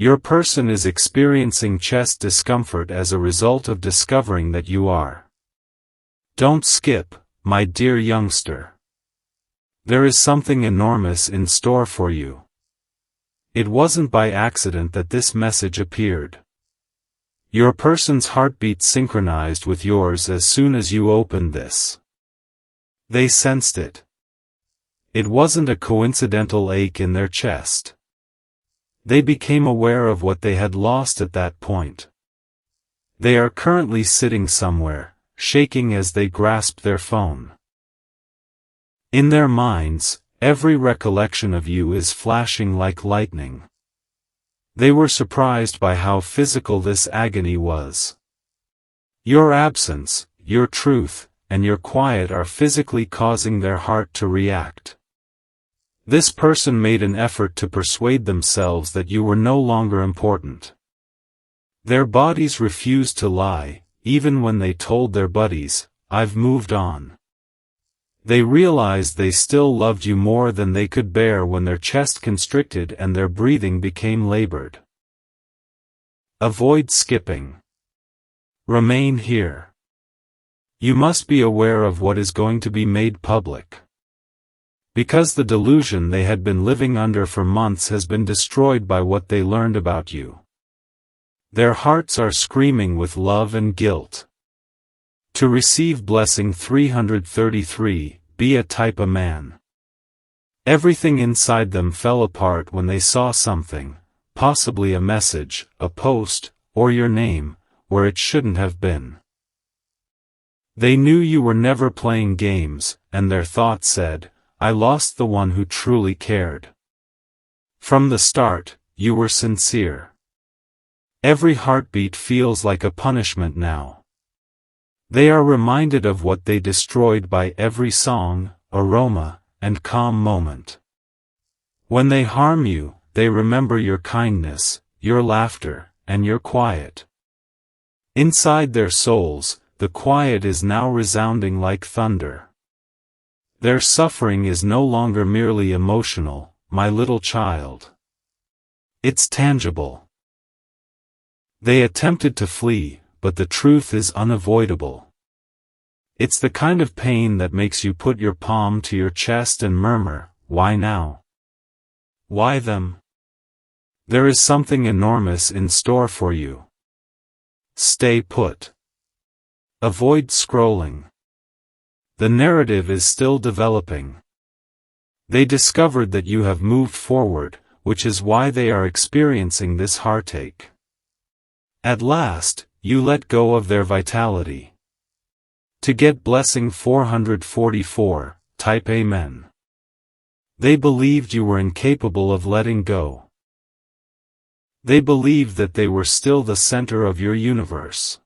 Your person is experiencing chest discomfort as a result of discovering that you are. Don't skip, my dear youngster. There is something enormous in store for you. It wasn't by accident that this message appeared. Your person's heartbeat synchronized with yours as soon as you opened this. They sensed it. It wasn't a coincidental ache in their chest. They became aware of what they had lost at that point. They are currently sitting somewhere, shaking as they grasp their phone. In their minds, every recollection of you is flashing like lightning. They were surprised by how physical this agony was. Your absence, your truth, and your quiet are physically causing their heart to react. This person made an effort to persuade themselves that you were no longer important. Their bodies refused to lie, even when they told their buddies, "I've moved on." They realized they still loved you more than they could bear when their chest constricted and their breathing became labored. Avoid skipping. Remain here. You must be aware of what is going to be made public. Because the delusion they had been living under for months has been destroyed by what they learned about you. Their hearts are screaming with love and guilt. To receive blessing 333, be a type A man. Everything inside them fell apart when they saw something, possibly a message, a post, or your name, where it shouldn't have been. They knew you were never playing games, and their thought said, "I lost the one who truly cared." From the start, you were sincere. Every heartbeat feels like a punishment now. They are reminded of what they destroyed by every song, aroma, and calm moment. When they harm you, they remember your kindness, your laughter, and your quiet. Inside their souls, the quiet is now resounding like thunder. Their suffering is no longer merely emotional, my little child. It's tangible. They attempted to flee, but the truth is unavoidable. It's the kind of pain that makes you put your palm to your chest and murmur, "Why now? Why them?" There is something enormous in store for you. Stay put. Avoid scrolling. The narrative is still developing. They discovered that you have moved forward, which is why they are experiencing this heartache. At last, you let go of their vitality. To get blessing 444, type Amen. They believed you were incapable of letting go. They believed that they were still the center of your universe.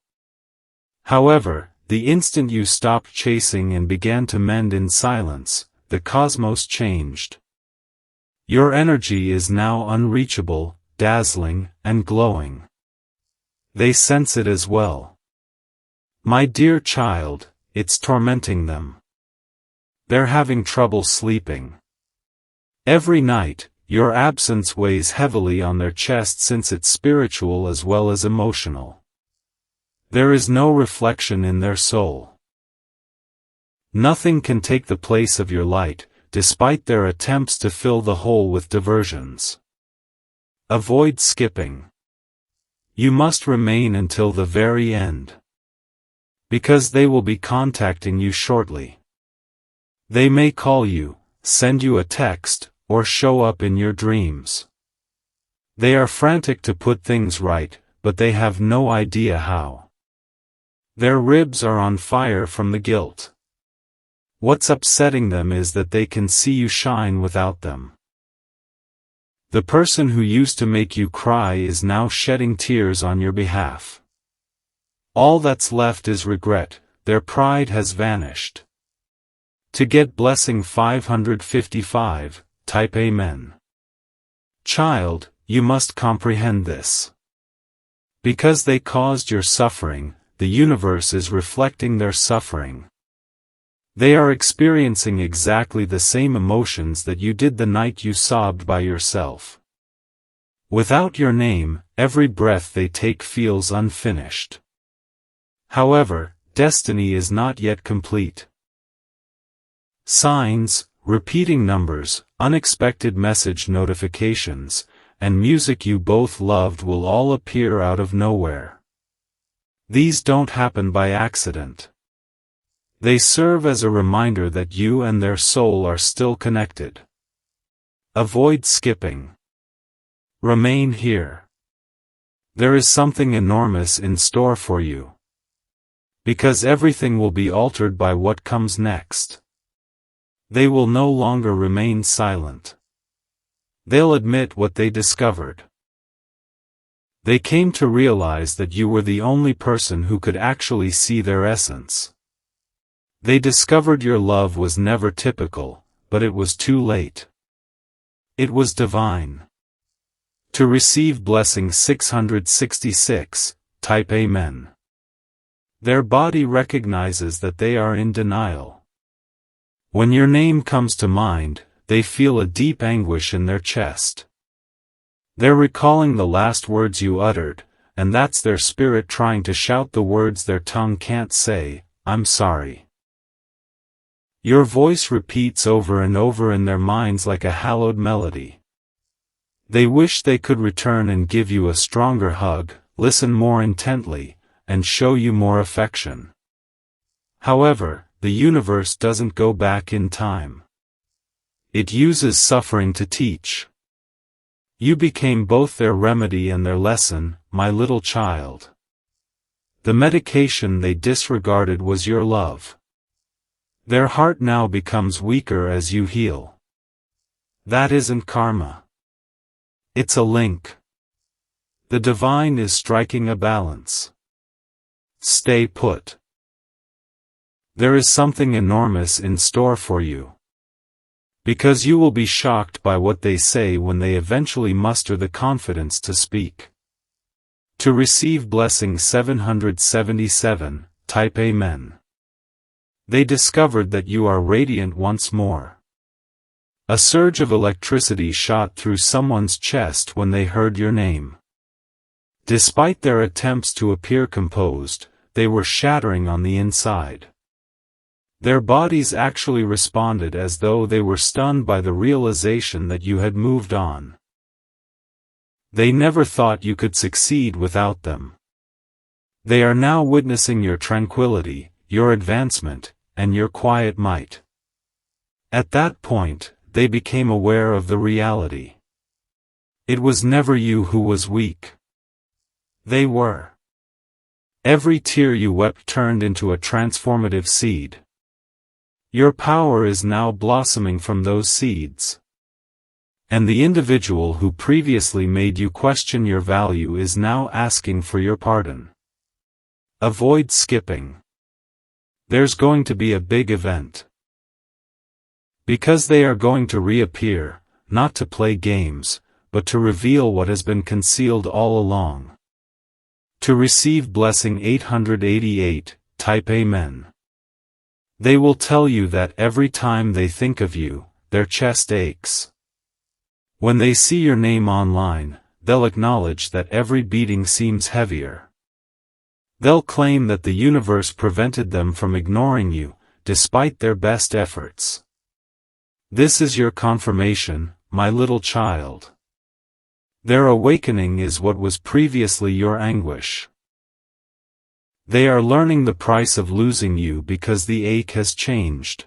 However, the instant you stopped chasing and began to mend in silence, the cosmos changed. Your energy is now unreachable, dazzling, and glowing. They sense it as well. My dear child, it's tormenting them. They're having trouble sleeping. Every night, your absence weighs heavily on their chest since it's spiritual as well as emotional. There is no reflection in their soul. Nothing can take the place of your light, despite their attempts to fill the hole with diversions. Avoid skipping. You must remain until the very end. Because they will be contacting you shortly. They may call you, send you a text, or show up in your dreams. They are frantic to put things right, but they have no idea how. Their ribs are on fire from the guilt. What's upsetting them is that they can see you shine without them. The person who used to make you cry is now shedding tears on your behalf. All that's left is regret, their pride has vanished. To get blessing 555, type Amen. Child, you must comprehend this. Because they caused your suffering, the universe is reflecting their suffering. They are experiencing exactly the same emotions that you did the night you sobbed by yourself. Without your name, every breath they take feels unfinished. However, destiny is not yet complete. Signs, repeating numbers, unexpected message notifications, and music you both loved will all appear out of nowhere. These don't happen by accident. They serve as a reminder that you and their soul are still connected. Avoid skipping. Remain here. There is something enormous in store for you. Because everything will be altered by what comes next. They will no longer remain silent. They'll admit what they discovered. They came to realize that you were the only person who could actually see their essence. They discovered your love was never typical, but it was too late. It was divine. To receive blessing 666, type Amen. Their body recognizes that they are in denial. When your name comes to mind, they feel a deep anguish in their chest. They're recalling the last words you uttered, and that's their spirit trying to shout the words their tongue can't say, "I'm sorry." Your voice repeats over and over in their minds like a hallowed melody. They wish they could return and give you a stronger hug, listen more intently, and show you more affection. However, the universe doesn't go back in time. It uses suffering to teach. You became both their remedy and their lesson, my little child. The medication they disregarded was your love. Their heart now becomes weaker as you heal. That isn't karma. It's a link. The divine is striking a balance. Stay put. There is something enormous in store for you. Because you will be shocked by what they say when they eventually muster the confidence to speak. To receive blessing 777, type Amen. They discovered that you are radiant once more. A surge of electricity shot through someone's chest when they heard your name. Despite their attempts to appear composed, they were shattering on the inside. Their bodies actually responded as though they were stunned by the realization that you had moved on. They never thought you could succeed without them. They are now witnessing your tranquility, your advancement, and your quiet might. At that point, they became aware of the reality. It was never you who was weak. They were. Every tear you wept turned into a transformative seed. Your power is now blossoming from those seeds. And the individual who previously made you question your value is now asking for your pardon. Avoid skipping. There's going to be a big event. Because they are going to reappear, not to play games, but to reveal what has been concealed all along. To receive blessing 888, type Amen. They will tell you that every time they think of you, their chest aches. When they see your name online, they'll acknowledge that every beating seems heavier. They'll claim that the universe prevented them from ignoring you, despite their best efforts. This is your confirmation, my little child. Their awakening is what was previously your anguish. They are learning the price of losing you because the ache has changed.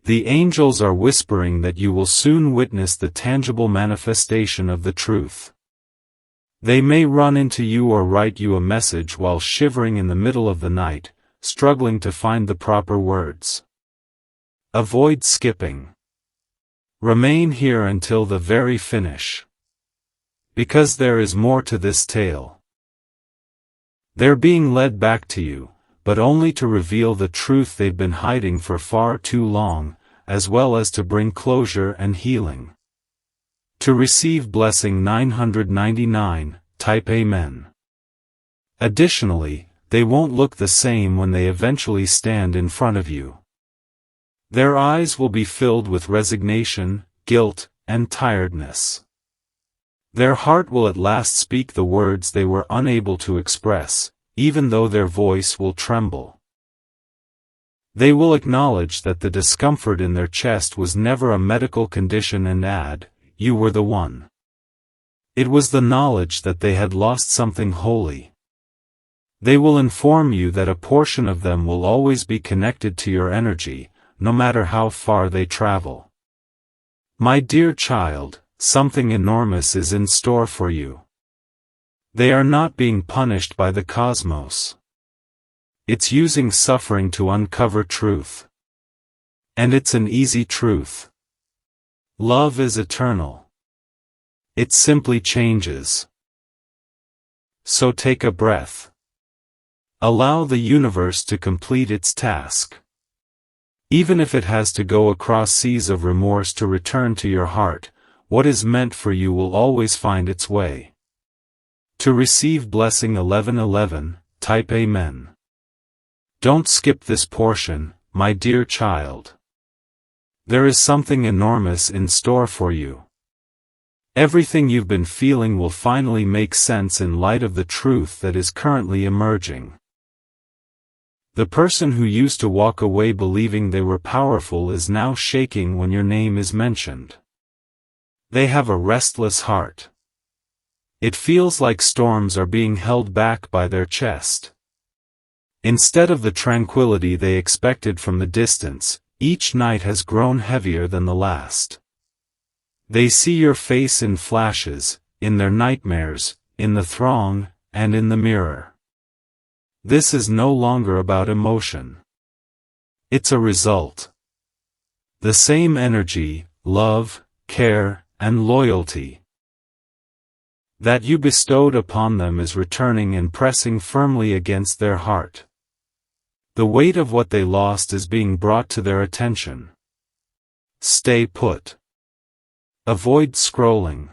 The angels are whispering that you will soon witness the tangible manifestation of the truth. They may run into you or write you a message while shivering in the middle of the night, struggling to find the proper words. Avoid skipping. Remain here until the very finish. Because there is more to this tale. They're being led back to you, but only to reveal the truth they've been hiding for far too long, as well as to bring closure and healing. To receive blessing 999, type Amen. Additionally, they won't look the same when they eventually stand in front of you. Their eyes will be filled with resignation, guilt, and tiredness. Their heart will at last speak the words they were unable to express, even though their voice will tremble. They will acknowledge that the discomfort in their chest was never a medical condition and add, "You were the one." It was the knowledge that they had lost something holy. They will inform you that a portion of them will always be connected to your energy, no matter how far they travel. My dear child, something enormous is in store for you. They are not being punished by the cosmos. It's using suffering to uncover truth. And it's an easy truth. Love is eternal. It simply changes. So take a breath. Allow the universe to complete its task. Even if it has to go across seas of remorse to return to your heart, what is meant for you will always find its way. To receive blessing 1111, type Amen. Don't skip this portion, my dear child. There is something enormous in store for you. Everything you've been feeling will finally make sense in light of the truth that is currently emerging. The person who used to walk away believing they were powerful is now shaking when your name is mentioned. They have a restless heart. It feels like storms are being held back by their chest. Instead of the tranquility they expected from the distance, each night has grown heavier than the last. They see your face in flashes, in their nightmares, in the throng, and in the mirror. This is no longer about emotion. It's a result. The same energy, love, care, and loyalty that you bestowed upon them is returning and pressing firmly against their heart. The weight of what they lost is being brought to their attention. Stay put. Avoid scrolling.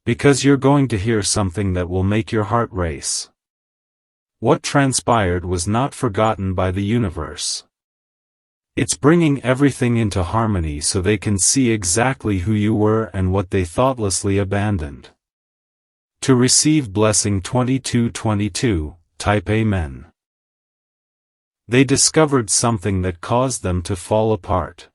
Because you're going to hear something that will make your heart race. What transpired was not forgotten by the universe. It's bringing everything into harmony so they can see exactly who you were and what they thoughtlessly abandoned. To receive blessing 2222, type Amen. They discovered something that caused them to fall apart.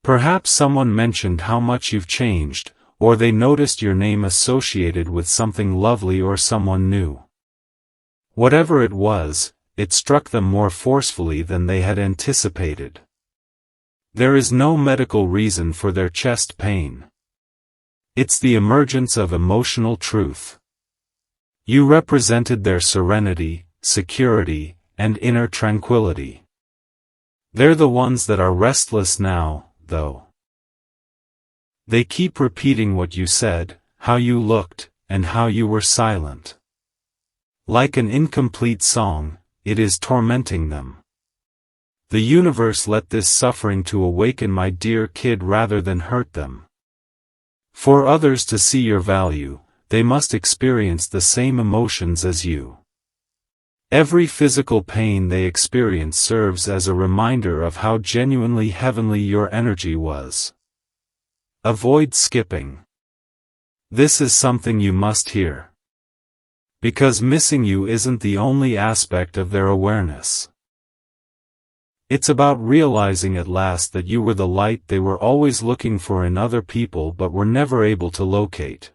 Perhaps someone mentioned how much you've changed, or they noticed your name associated with something lovely or someone new. Whatever it was, it struck them more forcefully than they had anticipated. There is no medical reason for their chest pain. It's the emergence of emotional truth. You represented their serenity, security, and inner tranquility. They're the ones that are restless now, though. They keep repeating what you said, how you looked, and how you were silent. Like an incomplete song, it is tormenting them. The universe let this suffering to awaken my dear kid rather than hurt them. For others to see your value, they must experience the same emotions as you. Every physical pain they experience serves as a reminder of how genuinely heavenly your energy was. Avoid skipping. This is something you must hear. Because missing you isn't the only aspect of their awareness. It's about realizing at last that you were the light they were always looking for in other people but were never able to locate.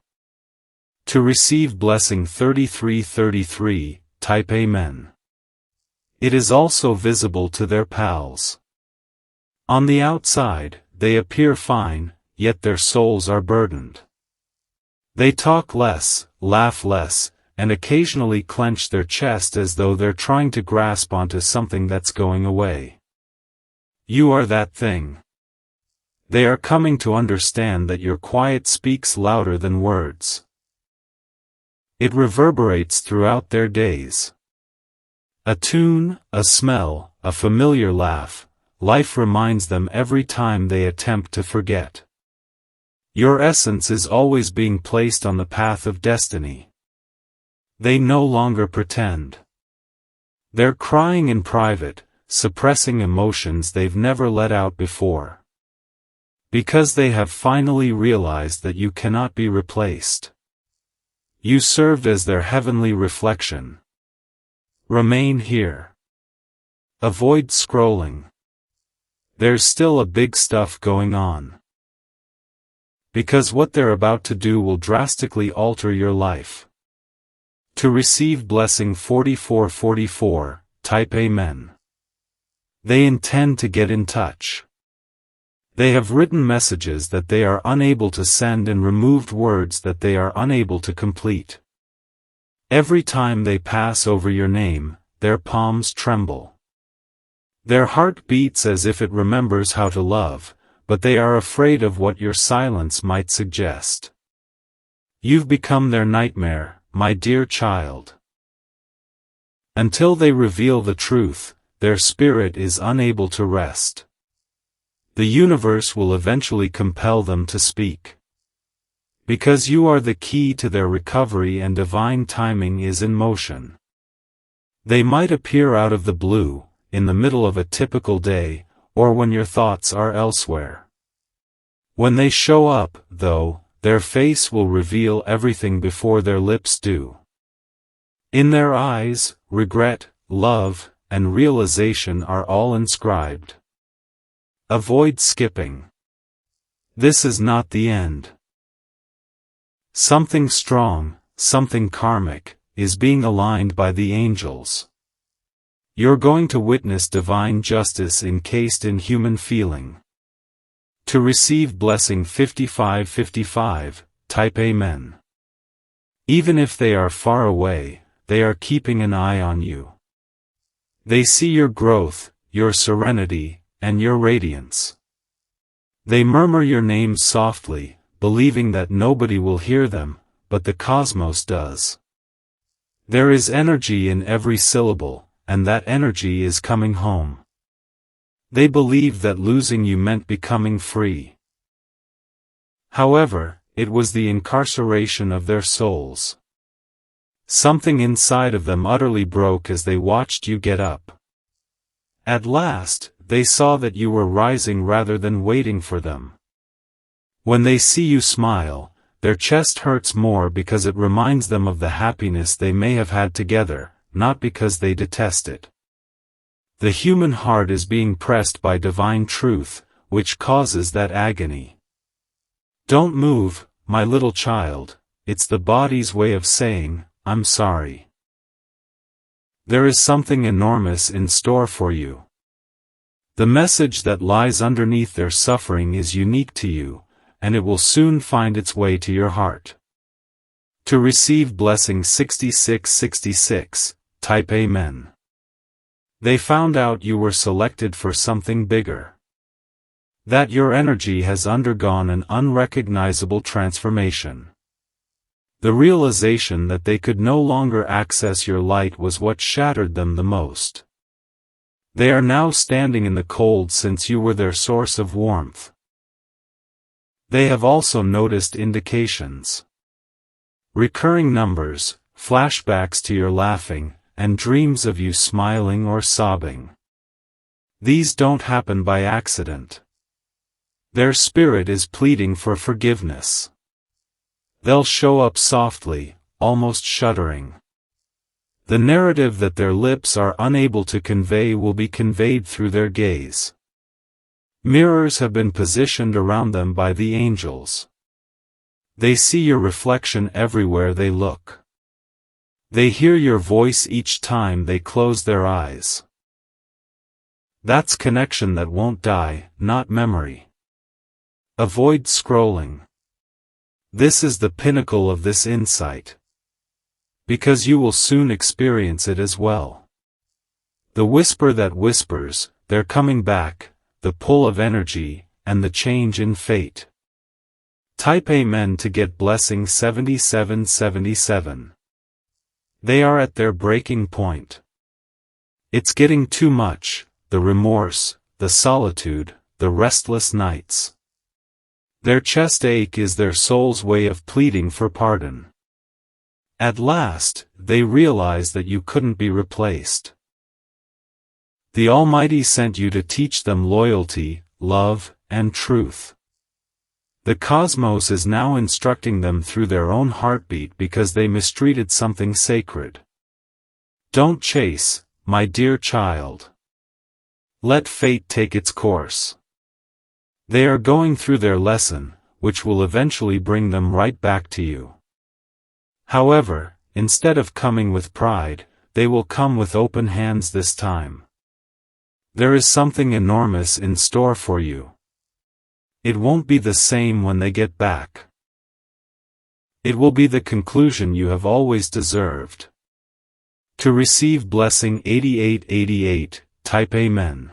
To receive blessing 3333, type Amen. It is also visible to their pals. On the outside, they appear fine, yet their souls are burdened. They talk less, laugh less, and occasionally clench their chest as though they're trying to grasp onto something that's going away. You are that thing. They are coming to understand that your quiet speaks louder than words. It reverberates throughout their days. A tune, a smell, a familiar laugh, life reminds them every time they attempt to forget. Your essence is always being placed on the path of destiny. They no longer pretend. They're crying in private, suppressing emotions they've never let out before. Because they have finally realized that you cannot be replaced. You served as their heavenly reflection. Remain here. Avoid scrolling. There's still a big stuff going on. Because what they're about to do will drastically alter your life. To receive blessing 4444, type Amen. They intend to get in touch. They have written messages that they are unable to send and removed words that they are unable to complete. Every time they pass over your name, their palms tremble. Their heart beats as if it remembers how to love, but they are afraid of what your silence might suggest. You've become their nightmare, my dear child. Until they reveal the truth, their spirit is unable to rest. The universe will eventually compel them to speak. Because you are the key to their recovery and divine timing is in motion. They might appear out of the blue, in the middle of a typical day, or when your thoughts are elsewhere. When they show up, though, their face will reveal everything before their lips do. In their eyes, regret, love, and realization are all inscribed. Avoid skipping. This is not the end. Something strong, something karmic, is being aligned by the angels. You're going to witness divine justice encased in human feeling. To receive blessing 5555, type Amen. Even if they are far away, they are keeping an eye on you. They see your growth, your serenity, and your radiance. They murmur your name softly, believing that nobody will hear them, but the cosmos does. There is energy in every syllable, and that energy is coming home. They believe that losing you meant becoming free. However, it was the incarceration of their souls. Something inside of them utterly broke as they watched you get up. At last, they saw that you were rising rather than waiting for them. When they see you smile, their chest hurts more because it reminds them of the happiness they may have had together, not because they detest it. The human heart is being pressed by divine truth, which causes that agony. Don't move, my little child, it's the body's way of saying, I'm sorry. There is something enormous in store for you. The message that lies underneath their suffering is unique to you, and it will soon find its way to your heart. To receive blessing 6666, type Amen. They found out you were selected for something bigger. That your energy has undergone an unrecognizable transformation. The realization that they could no longer access your light was what shattered them the most. They are now standing in the cold since you were their source of warmth. They have also noticed indications. Recurring numbers, flashbacks to your laughing, and dreams of you smiling or sobbing. These don't happen by accident. Their spirit is pleading for forgiveness. They'll show up softly, almost shuddering. The narrative that their lips are unable to convey will be conveyed through their gaze. Mirrors have been positioned around them by the angels. They see your reflection everywhere they look. They hear your voice each time they close their eyes. That's connection that won't die, not memory. Avoid scrolling. This is the pinnacle of this insight. Because you will soon experience it as well. The whisper that whispers, they're coming back, the pull of energy, and the change in fate. Type Amen to get blessing 7777. They are at their breaking point. It's getting too much, the remorse, the solitude, the restless nights. Their chest ache is their soul's way of pleading for pardon. At last, they realize that you couldn't be replaced. The Almighty sent you to teach them loyalty, love, and truth. The cosmos is now instructing them through their own heartbeat because they mistreated something sacred. Don't chase, my dear child. Let fate take its course. They are going through their lesson, which will eventually bring them right back to you. However, instead of coming with pride, they will come with open hands this time. There is something enormous in store for you. It won't be the same when they get back. It will be the conclusion you have always deserved. To receive blessing 8888, type Amen.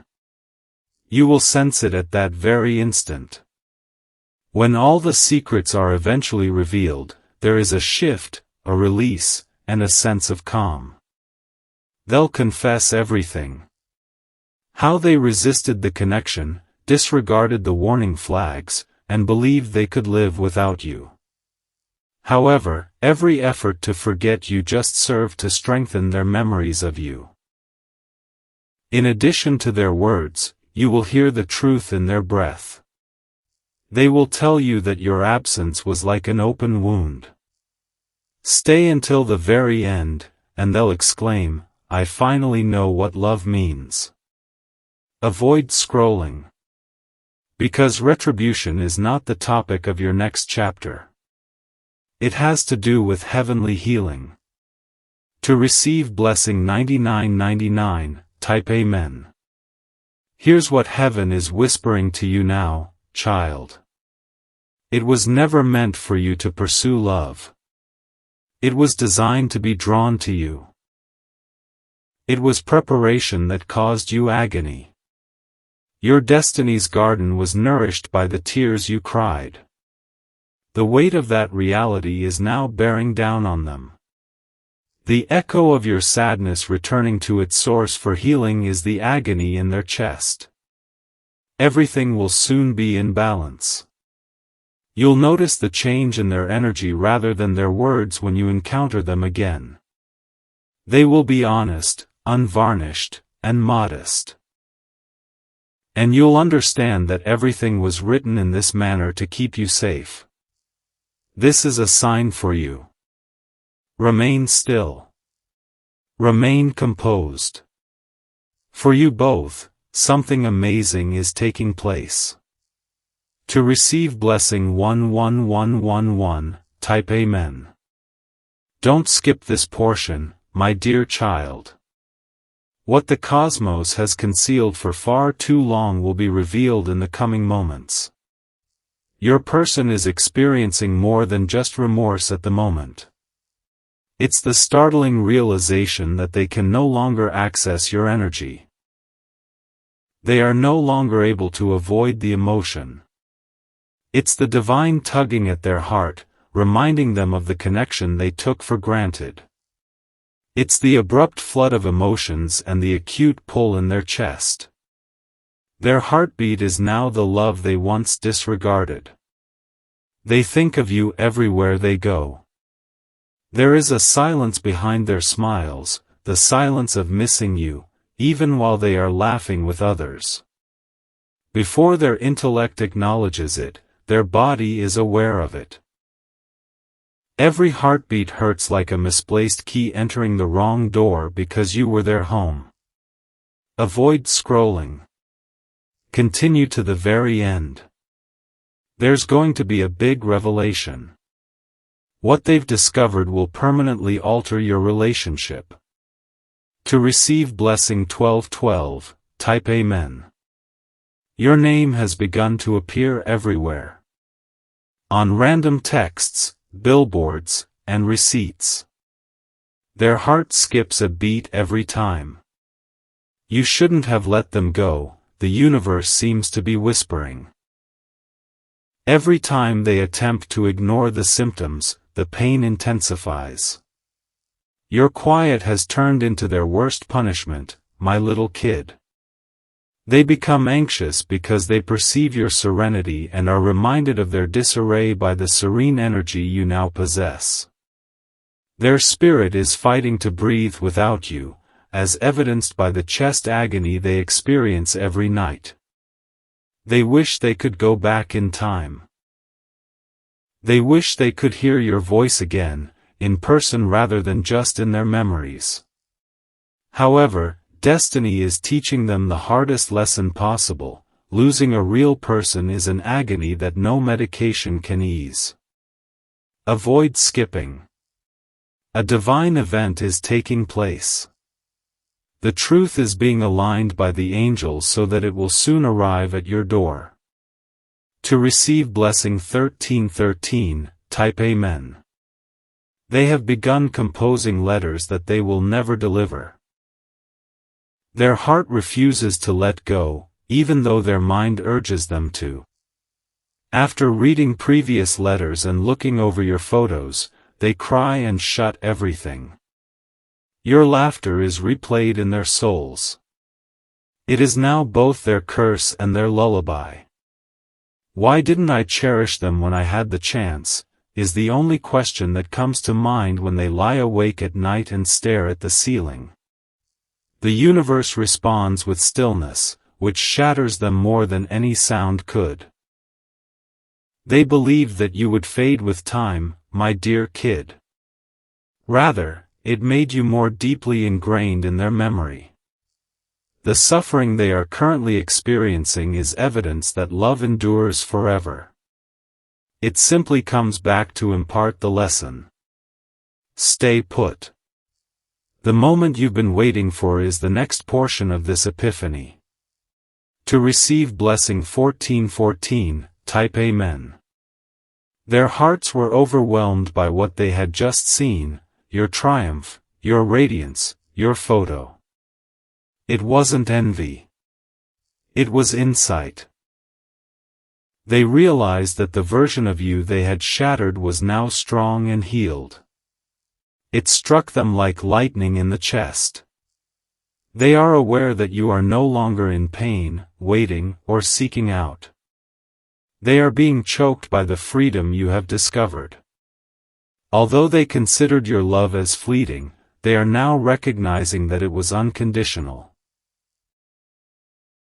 You will sense it at that very instant. When all the secrets are eventually revealed, there is a shift, a release, and a sense of calm. They'll confess everything. How they resisted the connection, disregarded the warning flags, and believed they could live without you. However, every effort to forget you just served to strengthen their memories of you. In addition to their words, you will hear the truth in their breath. They will tell you that your absence was like an open wound. Stay until the very end, and they'll exclaim, I finally know what love means. Avoid scrolling. Because retribution is not the topic of your next chapter. It has to do with heavenly healing. To receive blessing 9999, type Amen. Here's what heaven is whispering to you now, child. It was never meant for you to pursue love. It was designed to be drawn to you. It was preparation that caused you agony. Your destiny's garden was nourished by the tears you cried. The weight of that reality is now bearing down on them. The echo of your sadness returning to its source for healing is the agony in their chest. Everything will soon be in balance. You'll notice the change in their energy rather than their words when you encounter them again. They will be honest, unvarnished, and modest. And you'll understand that everything was written in this manner to keep you safe. This is a sign for you. Remain still. Remain composed. For you both, something amazing is taking place. To receive blessing 11111, type Amen. Don't skip this portion, my dear child. What the cosmos has concealed for far too long will be revealed in the coming moments. Your person is experiencing more than just remorse at the moment. It's the startling realization that they can no longer access your energy. They are no longer able to avoid the emotion. It's the divine tugging at their heart, reminding them of the connection they took for granted. It's the abrupt flood of emotions and the acute pull in their chest. Their heartbeat is now the love they once disregarded. They think of you everywhere they go. There is a silence behind their smiles, the silence of missing you, even while they are laughing with others. Before their intellect acknowledges it, their body is aware of it. Every heartbeat hurts like a misplaced key entering the wrong door because you were their home. Avoid scrolling. Continue to the very end. There's going to be a big revelation. What they've discovered will permanently alter your relationship. To receive blessing 1212, type Amen. Your name has begun to appear everywhere. On random texts, billboards, and receipts. Their heart skips a beat every time. You shouldn't have let them go, the universe seems to be whispering. Every time they attempt to ignore the symptoms, the pain intensifies. Your quiet has turned into their worst punishment, my little kid. They become anxious because they perceive your serenity and are reminded of their disarray by the serene energy you now possess. Their spirit is fighting to breathe without you, as evidenced by the chest agony they experience every night. They wish they could go back in time. They wish they could hear your voice again, in person rather than just in their memories. However, destiny is teaching them the hardest lesson possible. Losing a real person is an agony that no medication can ease. Avoid skipping. A divine event is taking place. The truth is being aligned by the angels so that it will soon arrive at your door. To receive blessing 1313, type Amen. They have begun composing letters that they will never deliver. Their heart refuses to let go, even though their mind urges them to. After reading previous letters and looking over your photos, they cry and shut everything. Your laughter is replayed in their souls. It is now both their curse and their lullaby. Why didn't I cherish them when I had the chance, is the only question that comes to mind when they lie awake at night and stare at the ceiling. The universe responds with stillness, which shatters them more than any sound could. They believed that you would fade with time, my dear kid. Rather, it made you more deeply ingrained in their memory. The suffering they are currently experiencing is evidence that love endures forever. It simply comes back to impart the lesson. Stay put. The moment you've been waiting for is the next portion of this epiphany. To receive blessing 1414, type Amen. Their hearts were overwhelmed by what they had just seen, your triumph, your radiance, your photo. It wasn't envy. It was insight. They realized that the version of you they had shattered was now strong and healed. It struck them like lightning in the chest. They are aware that you are no longer in pain, waiting, or seeking out. They are being choked by the freedom you have discovered. Although they considered your love as fleeting, they are now recognizing that it was unconditional.